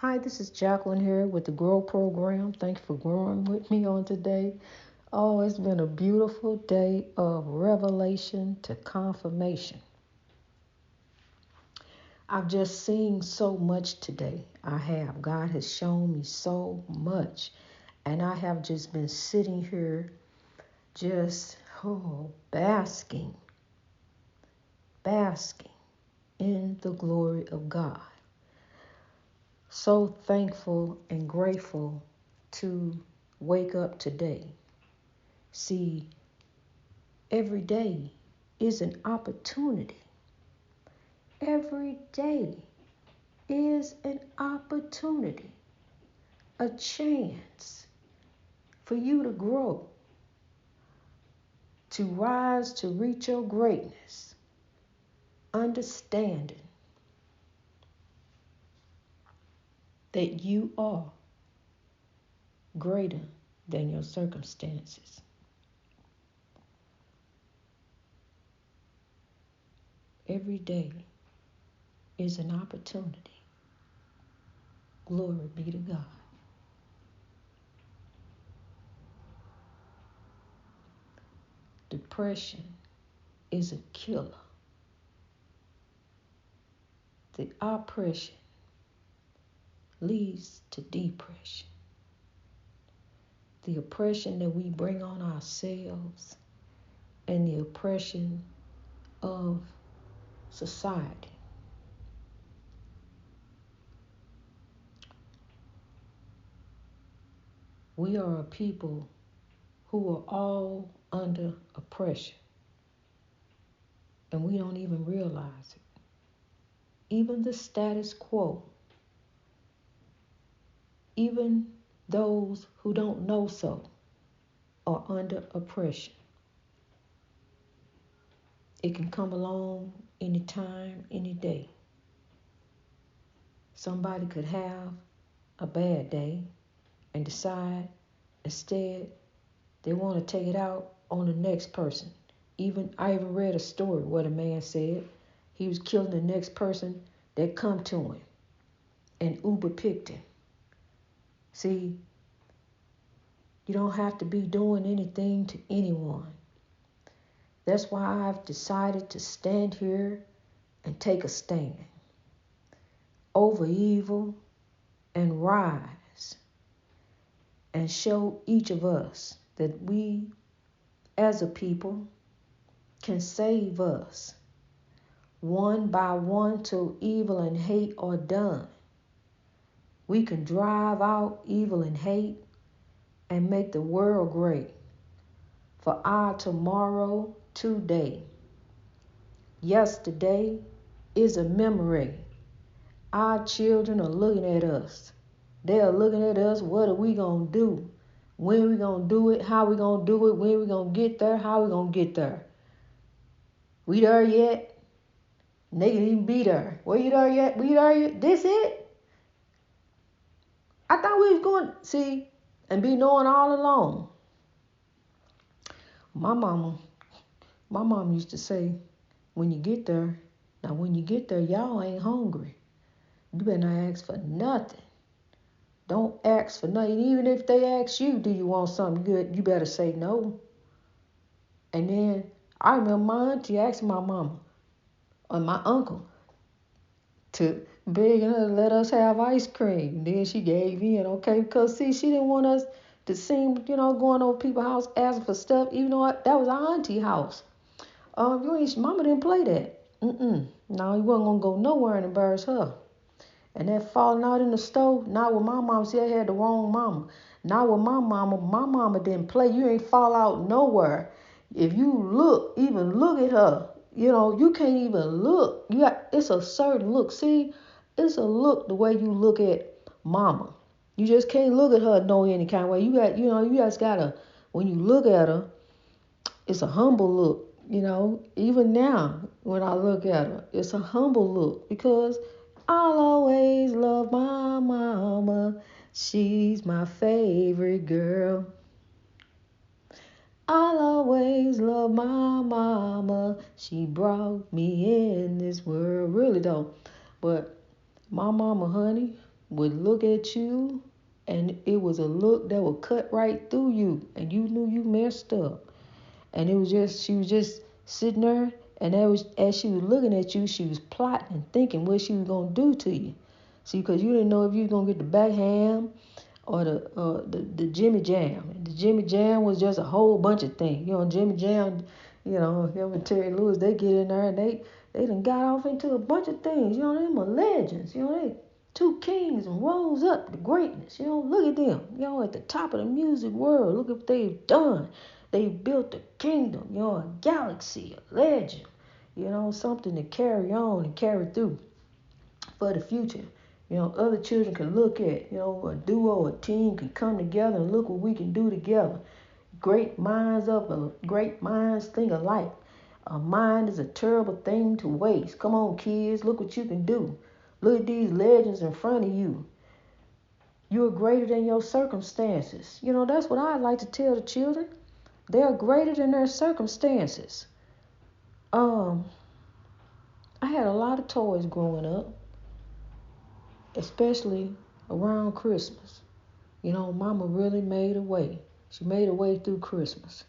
Hi, this is Jacqueline here with the Grow Program. Thank you for growing with me on today. Oh, it's been a beautiful day of revelation to confirmation. I've just seen so much today. I have. God has shown me so much. And I have just been sitting here just basking in the glory of God. So thankful and grateful to wake up today. See, every day is an opportunity. Every day is an opportunity, a chance for you to grow, to rise, to reach your greatness, understanding that you are greater than your circumstances. Every day is an opportunity. Glory be to God. Depression is a killer. The oppression leads to depression. The oppression that we bring on ourselves and the oppression of society. We are a people who are all under oppression, and we don't even realize it. Even the status quo, even those who don't know so, are under oppression. It can come along anytime, any day. Somebody could have a bad day and decide instead they want to take it out on the next person. I even read a story where the man said he was killing the next person that come to him, and Uber picked him. See, you don't have to be doing anything to anyone. That's why I've decided to stand here and take a stand over evil and rise and show each of us that we as a people can save us. One by one till evil and hate are done. We can drive out evil and hate and make the world great for our tomorrow today. Yesterday is a memory. Our children are looking at us. They are looking at us. What are we going to do? When are we going to do it? How are we going to do it? When are we going to get there? How are we going to get there? We there yet? And they can even be there. Were you there yet? We there yet? This it? I thought we was going, see, and be knowing all along. My mom used to say, when you get there, y'all ain't hungry. You better not ask for nothing. Don't ask for nothing. Even if they ask you, do you want something good, you better say no. And then I remember my auntie asking my mama or my uncle to beg her to let us have ice cream. Then she gave in, okay? Because, see, she didn't want us to seem, going over people's house asking for stuff, even though that was our auntie house. Mama didn't play that. No, you wasn't going to go nowhere and embarrass her. And that falling out in the stove, not with my mama. See, I had the wrong mama. Not with my mama didn't play. You ain't fall out nowhere. If you even look at her, you can't even look. It's a certain look. See, it's a look the way you look at mama. You just can't look at her no any kind of way. You just gotta, when you look at her, it's a humble look. Even now when I look at her, it's a humble look because I'll always love my mama. She's my favorite girl. I'll always love my mama. She brought me in this world. Really though. But my mama, honey, would look at you, and it was a look that would cut right through you, and you knew you messed up. And she was just sitting there, and as she was looking at you, she was plotting and thinking what she was gonna do to you. See, because you didn't know if you was gonna get the backhand or the Jimmy Jam. And the Jimmy Jam was just a whole bunch of things. Jimmy Jam, him and Terry Lewis, they get in there and they done got off into a bunch of things. Them are legends. They two kings and rose up to greatness. Look at them. At the top of the music world. Look at what they've done. They've built a kingdom. A galaxy, a legend. Something to carry on and carry through for the future. Other children can look at. A duo, a team can come together and look what we can do together. Great minds think alike. A mind is a terrible thing to waste. Come on, kids, look what you can do. Look at these legends in front of you. You're greater than your circumstances. That's what I like to tell the children. They're greater than their circumstances. I had a lot of toys growing up, especially around Christmas. Mama really made a way. She made a way through Christmas,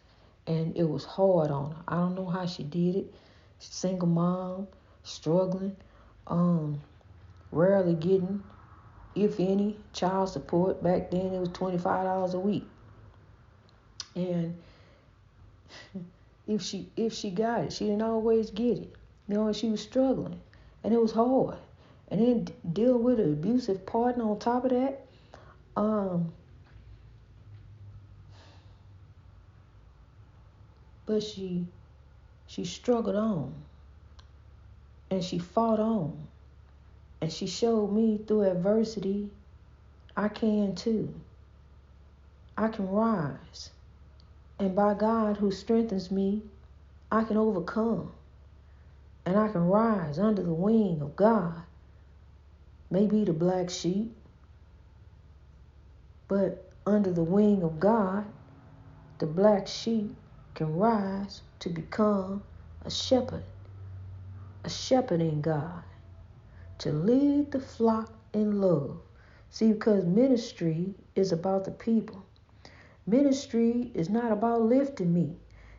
and it was hard on her. I don't know how she did it. Single mom, struggling, rarely getting, if any, child support. Back then it was $25 a week. And if she got it, she didn't always get it. And she was struggling, and it was hard. And then deal with an abusive partner on top of that. But she struggled on, and she fought on, and she showed me through adversity, I can too. I can rise, and by God who strengthens me, I can overcome, and I can rise under the wing of God. Maybe the black sheep, but under the wing of God, the black sheep can rise to become a shepherd in God, to lead the flock in love. See, because ministry is about the people. Ministry is not about lifting me.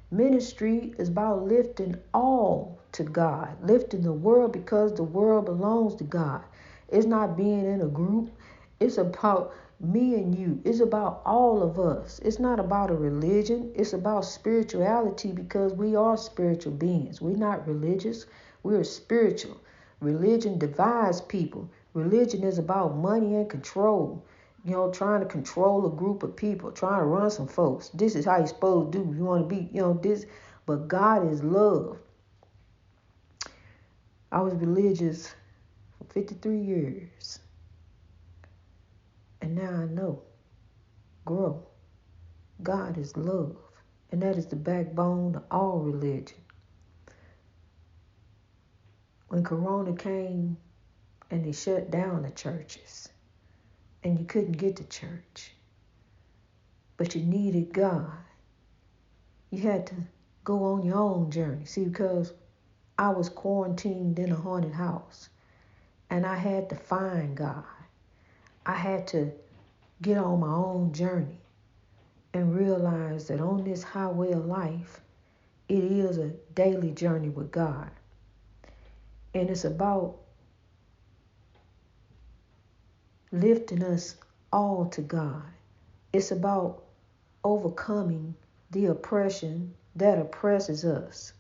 Ministry is about lifting all to God, lifting the world because the world belongs to God. It's not being in a group. It's about me and you. It's about all of us. It's not about a religion. It's about spirituality because we are spiritual beings. We're not religious. We're spiritual. Religion divides people. Religion is about money and control. Trying to control a group of people, trying to run some folks. This is how you're supposed to do. You want to be, this. But God is love. I was religious for 53 years. And now I know. Grow. God is love. And that is the backbone of all religion. When Corona came and they shut down the churches, and you couldn't get to church, but you needed God, you had to go on your own journey. See, because I was quarantined in a haunted house, and I had to find God. I had to get on my own journey and realize that on this highway of life, it is a daily journey with God. And it's about lifting us all to God. It's about overcoming the oppression that oppresses us.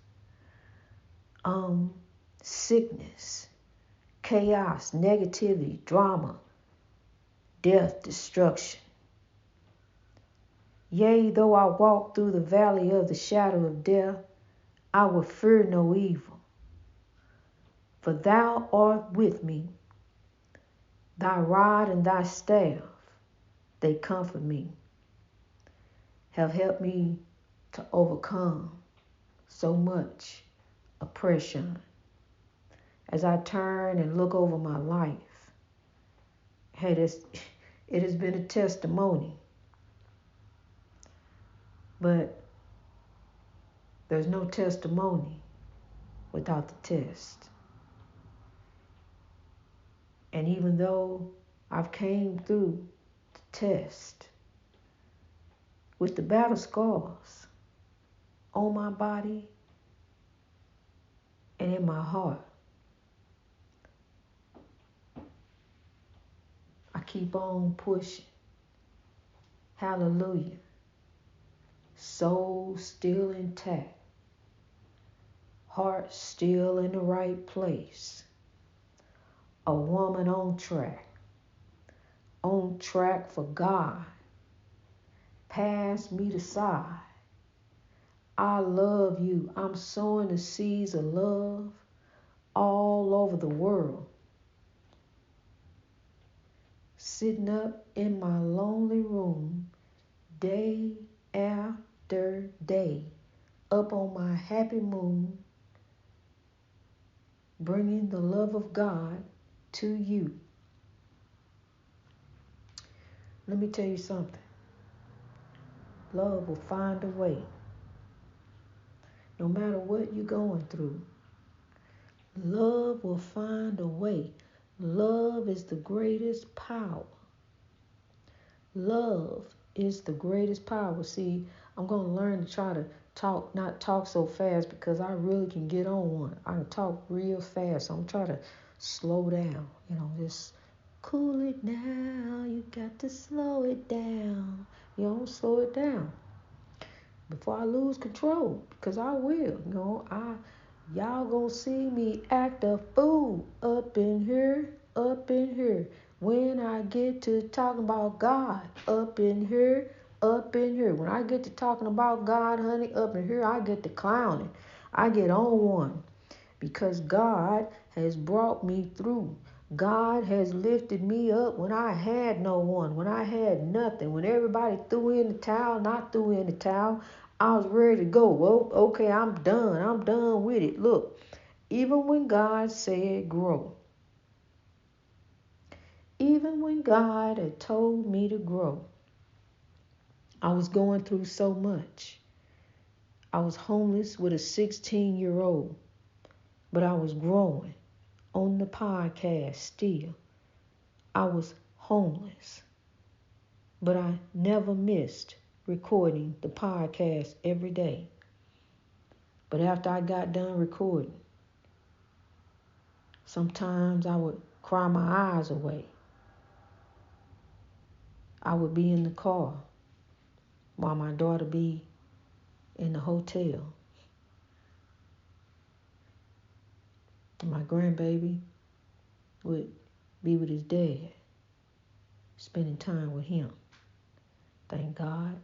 Sickness, chaos, negativity, drama, death, destruction. Yea, though I walk through the valley of the shadow of death, I will fear no evil. For thou art with me. Thy rod and thy staff, they comfort me, have helped me to overcome so much oppression. As I turn and look over my life, it has been a testimony. But there's no testimony without the test. And even though I've came through the test with the battle scars on my body and in my heart. I keep on pushing. Hallelujah. Soul still intact. Heart still in the right place. A woman on track. On track for God. Pass me the side. I love you. I'm sowing the seeds of love all over the world. Sitting up in my lonely room day after day, up on my happy moon, bringing the love of God to you. Let me tell you something. Love will find a way. No matter what you're going through, love will find a way. Love is the greatest power. Love is the greatest power. See, I'm going to learn to try to not talk so fast because I really can get on one. I can talk real fast. So I'm trying to slow down. Just cool it now. You got to slow it down. You don't slow it down before I lose control, because I will. Y'all gonna see me act a fool up in here. When I get to talking about God, up in here. When I get to talking about God, honey, up in here, I get to clowning. I get on one, because God has brought me through. God has lifted me up when I had no one, when I had nothing, when everybody threw in the towel, not threw in the towel. I was ready to go. Well, okay, I'm done with it. Look, even when God said grow, even when God had told me to grow, I was going through so much. I was homeless with a 16-year-old, but I was growing on the podcast still. I was homeless, but I never missed recording the podcast every day. But after I got done recording, sometimes I would cry my eyes away. I would be in the car while my daughter be in the hotel. And my grandbaby would be with his dad, spending time with him. Thank God.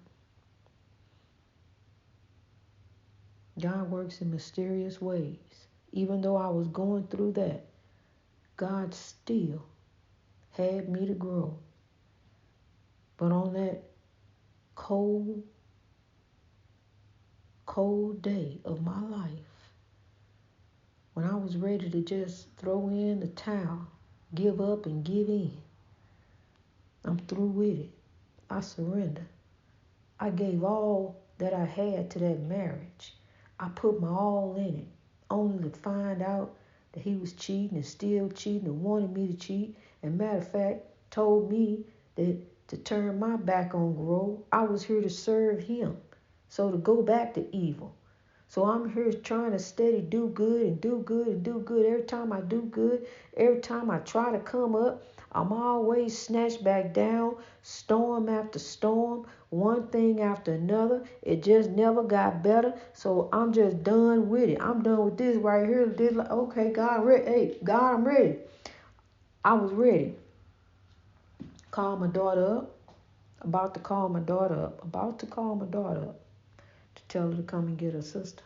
God works in mysterious ways. Even though I was going through that, God still had me to grow. But on that cold day of my life, when I was ready to just throw in the towel, give up and give in, I'm through with it. I surrender. I gave all that I had to that marriage. I put my all in it, only to find out that he was cheating and still cheating and wanted me to cheat. And matter of fact, told me that to turn my back on grow, I was here to serve him. So to go back to evil. So I'm here trying to steady do good and do good and do good. Every time I do good, every time I try to come up, I'm always snatched back down, storm after storm, one thing after another. It just never got better. So I'm just done with it. I'm done with this right here. Okay, God, hey, God, I'm ready. I was ready. Call my daughter up. About to call my daughter up to tell her to come and get her sister.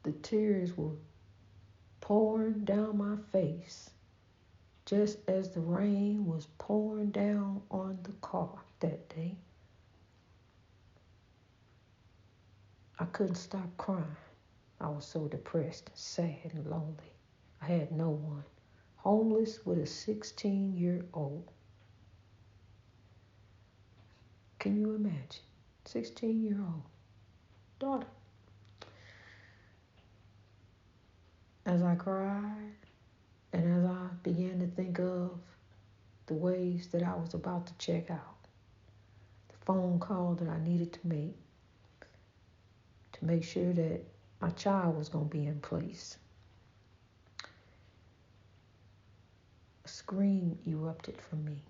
The tears were pouring down my face, just as the rain was pouring down on the car that day. I couldn't stop crying. I was so depressed and sad and lonely. I had no one. Homeless with a 16-year-old. Can you imagine? 16-year-old daughter. as I cried and as I began to think of the ways that I was about to check out, the phone call that I needed to make sure that my child was going to be in place, a scream erupted from me.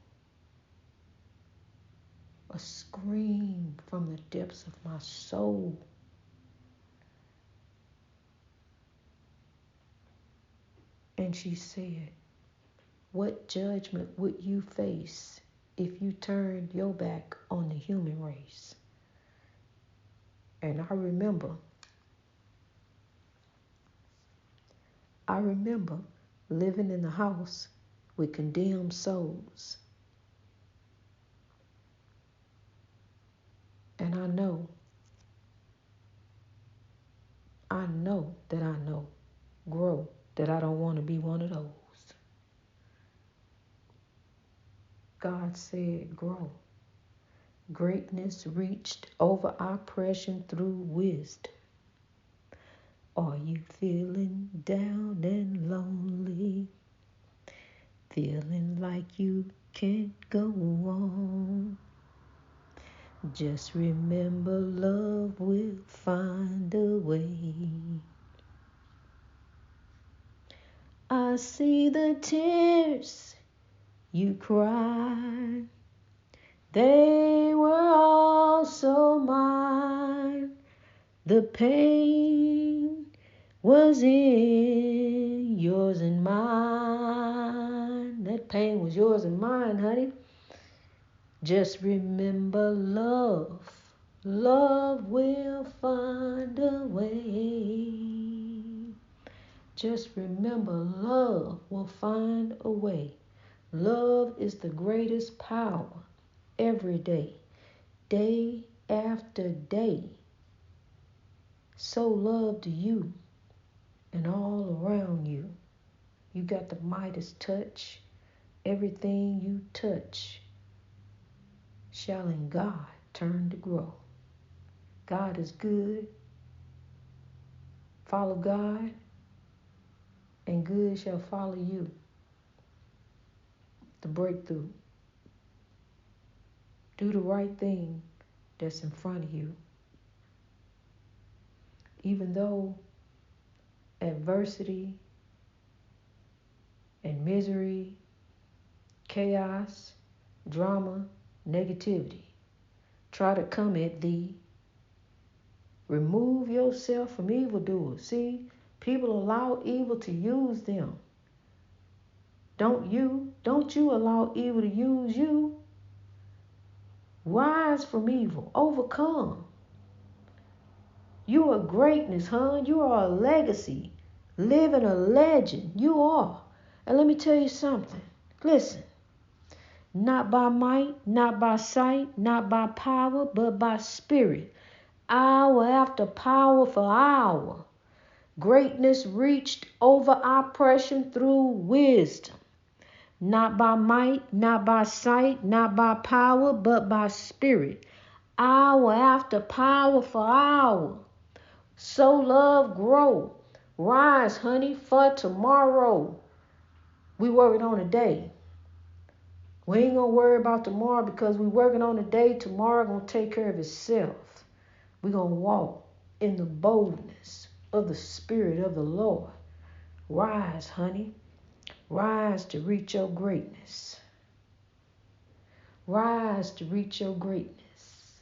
A scream from the depths of my soul. And she said, "What judgment would you face if you turned your back on the human race?" And I remember living in the house with condemned souls. And I know that I know, grow, that I don't want to be one of those. God said, grow. Greatness reached over oppression through wisdom. Are you feeling down and lonely? Feeling like you can't go on? Just remember, love will find a way. I see the tears you cried. They were also mine. The pain was in yours and mine. That pain was yours and mine, honey. Just remember, love will find a way. Just remember, love will find a way. Love is the greatest power every day, day after day. Sow love to you and all around you. You got the Midas touch. Everything you touch shall in God turn to grow. God is good. Follow God, and good shall follow you. The breakthrough. Do the right thing that's in front of you. Even though adversity and misery, chaos, drama, negativity try to come at thee, remove yourself from evildoers. See, people allow evil to use them. Don't you allow evil to use you. Rise from evil. Overcome. You are greatness, hon. You are a legacy. Living a legend. You are. And let me tell you something. Listen. Not by might, not by sight, not by power, but by spirit. Hour after power for hour. Greatness reached over oppression through wisdom. Not by might, not by sight, not by power, but by spirit. Hour after power for hour. Sow love, grow. Rise, honey, for tomorrow. We working on a day. We ain't going to worry about tomorrow because we working on a day. Tomorrow going to take care of itself. We're going to walk in the boldness of the Spirit of the Lord. Rise, honey. Rise to reach your greatness. Rise to reach your greatness.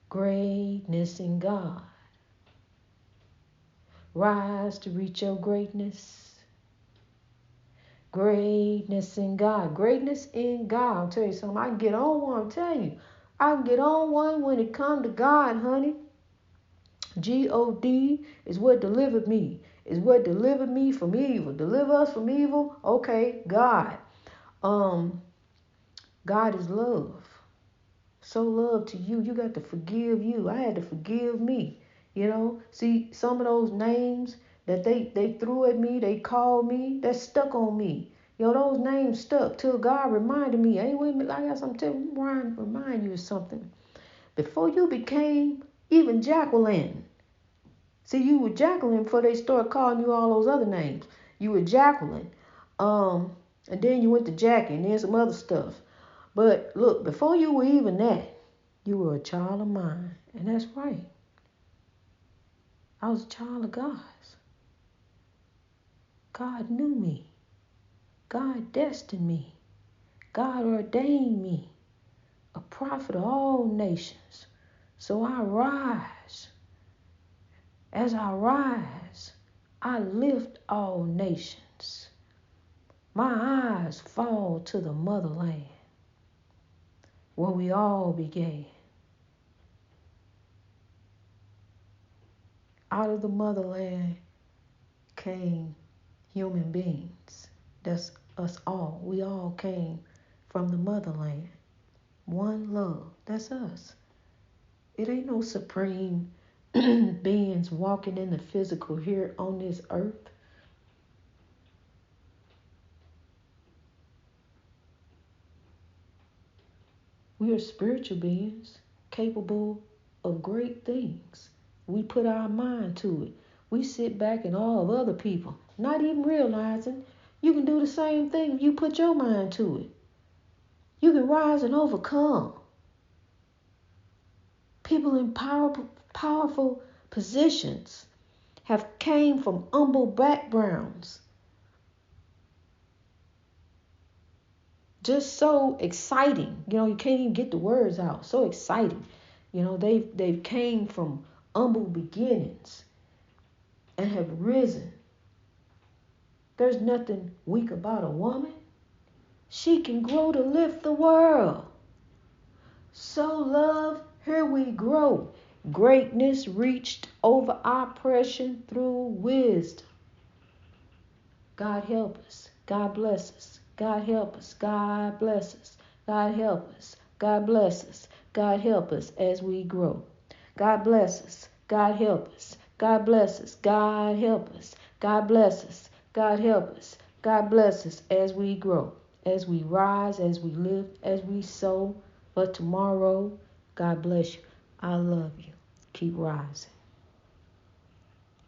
Greatness in God. Rise to reach your greatness. Greatness in God. Greatness in God. I'll tell you something. I can get on one. I'm telling you. I can get on one when it comes to God, honey. G-O-D is what delivered me. Is what delivered me from evil. Deliver us from evil. Okay, God. God is love. Sow love to you. You got to forgive you. I had to forgive me. You know, see, some of those names that they threw at me, they called me, that stuck on me. You know, those names stuck till God reminded me. Hey, wait a minute, I got something to remind you of something. Before you became even Jacqueline, See, you were Jacqueline before they started calling you all those other names. You were Jacqueline. And then you went to Jackie and then some other stuff. But look, before you were even that, you were a child of mine. And that's right. I was a child of God's. God knew me. God destined me. God ordained me a prophet of all nations. So I rise. As I rise, I lift all nations. My eyes fall to the motherland where we all began. Out of the motherland came human beings. That's us all. We all came from the motherland. One love. That's us. It ain't no supreme beings walking in the physical here on this earth. We are spiritual beings capable of great things. We put our mind to it. We sit back and awe of other people, not even realizing you can do the same thing if you put your mind to it. You can rise and overcome. People in powerful positions have came from humble backgrounds. Just so exciting. You can't even get the words out. So exciting. They've came from humble beginnings and have risen. There's nothing weak about a woman. She can grow to lift the world. Sow Love, here we grow. Greatness reached over oppression through wisdom. God help us. God bless us. God help us. God bless us. God help us. God bless us. God help us as we grow. God bless us. God help us. God bless us. God help us. God bless us. God help us. God bless us as we grow, as we rise, as we live, as we sow. But tomorrow, God bless you. I love you. Keep rising.